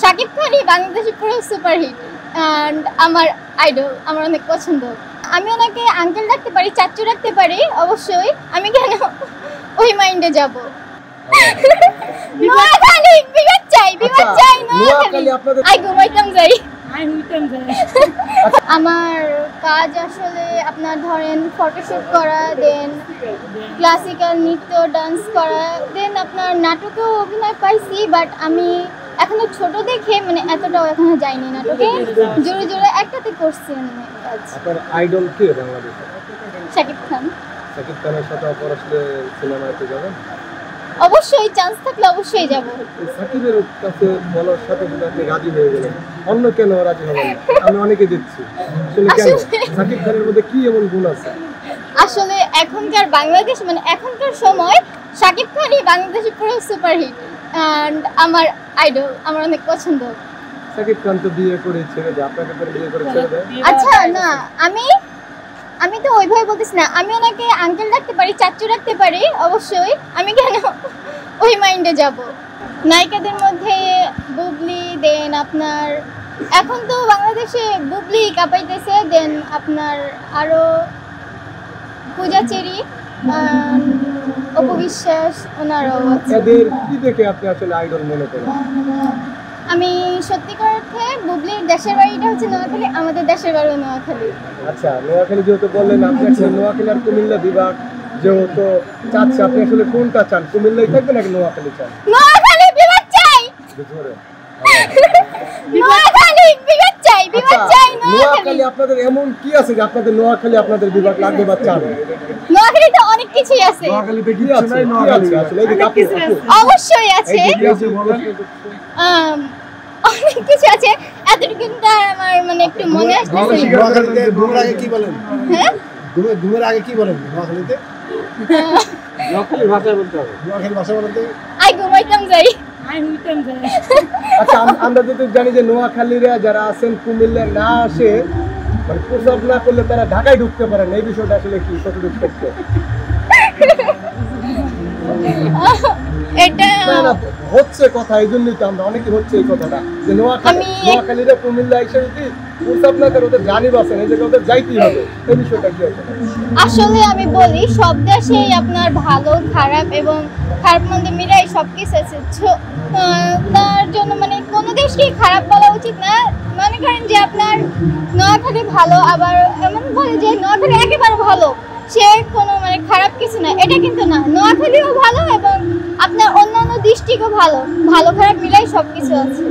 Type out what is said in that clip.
শাকিব খানই বাংলাদেশের পুরো superhit and আমার আইডল, আমার অনেক পছন্দ। আমি ওনাকে আঙ্কেল রাখতে পারি, চাচু রাখতে পারি, অবশ্যই। আমি কেন ওই মাইন্ডে যাব? নোয়াখালী বিবাদ চাই, বিবাদ চাই। নোয়াখালী আই ঘুমাইতাম যাই। আমার কাজ আসলে আপনার ধরেন ফটোশুট করা, দেন ক্লাসিক্যাল নৃত্য ডান্স করা, দেন আপনার নাটকেও অভিনয় পাইছি, বাট আমি এখনো ছোট দেখে মানে এতটাও এখনো যাইনি নাটকে। জোরে জোরে একটাতে করছি আমি কাজ। আপনার আইডল কে বাংলাদেশে? শাকিব খান। শাকিব খানের সাথে পড়াশোনা সিনেমাতে যাবেন? অবশ্যই, চান্স থাকলে অবশ্যই যাব। সাকিবের কাছে বলার সাথে সাথে আপনি রাজি হয়ে গেলেন, অন্য কেন রাজি হবেন না? আমি অনেকে দেখছি আসলে কেন শাকিব খানের মধ্যে কি এমন গুণ আছে? আসলে এখনকার বাংলাদেশ মানে এখনকার সময় শাকিব খানই বাংলাদেশের পুরো সুপারহিট অ্যান্ড আমার আইডল, আমার অনেক পছন্দ। শাকিব খান তো বিয়ে করে ছেড়ে দেয়, আপনাকে তো বিয়ে করে ছেড়ে দেয়? আচ্ছা না, আমি তো ওইভাবে বলতেছি না। আমি ওনাকে আঙ্কেল রাখতে পারি, চাচু রাখতে পারি, অবশ্যই। আমি কেন ওই মাইন্ডে যাব? নায়িকাদের মধ্যে বুবলি, দেন আপনার এখন তো বাংলাদেশে বুবলি কাঁপাইতেছে, দেন আপনার আরো পূজা চেরি, অপু বিশ্বাস, ওনারাও আছে। এদের কি দেখে আপনি আসলে আইডল মনে করেন? আমি সত্যিকার অর্থে বুবলির দেশের বাড়িটা হচ্ছে নোয়াখালী, আমাদের দেশের বাড়িও নোয়াখালী। আচ্ছা, নোয়াখালী যেহেতু বললেন, আপনি আসলে নোয়াখালী আর কুমিল্লা বিভাগ যেহেতু চাচ্ছে, আপনি আসলে কোনটা চান? কুমিল্লাই থাকবে নাকি নোয়াখালী চান? নোয়াখালী বিভাগ চাই। নোয়াখালী বিভাগ চাই, বিভাগ চাই। নোয়াখালী আপনাদের এমন কি আছে যে আপনাদের নোয়াখালী আপনাদের বিভাগ লাগবে বা চান? নোয়াখালীতে অনেক কিছুই আছে। নোয়াখালীতে কি আছে? নোয়াখালী আসলে অবশ্যই আছে, অনেক কিছু আছে। এতটুকু আমার মানে একটু মনে আসতেছে। নোয়াখালীতে ঘুমের আগে কি বলেন? হ্যাঁ, ঘুমের আগে কি বলেন নোয়াখালীতে? নোয়াখালী ভাষা বলতে হবে। নোয়াখালী ভাষা বলতে আই ঘুমাইতাম যাই। আচ্ছা, আমরা যদি জানি যে নোয়াখালীরা যারা আছেন কুমিল্লা না আসে, মানে প্রস্রাব না করলে তারা ঢাকায় ঢুকতে পারেন, এই বিষয়টা আসলে কি কতটুকু সত্য? এটা হচ্ছে কথা, এই জন্যই তো আমরা অনেকে হচ্ছে এই কথাটা যে নোয়াখালীরা কুমিল্লা এসে যদি প্রস্রাব না করে ওদের জানি বাসেন, এই জায়গায় ওদের যাইতেই হবে, এই বিষয়টা কি আছে? আসলে আমি বলি সব দেশেই আপনার ভালো খারাপ এবং খারাপ মন্দ মিলাই সবকিছু আছে। তার জন্য মানে কোনো দেশকেই খারাপ বলা উচিত না। মনে করেন যে আপনার নোয়াখালী ভালো, আবার এমন বলে যে নোয়াখালী একেবারে ভালো, সে কোনো মানে খারাপ কিছু না, এটা কিন্তু না। নোয়াখালীও ভালো এবং আপনার অন্যান্য ডিস্ট্রিক্টও ভালো, ভালো খারাপ মিলাই সবকিছু আছে।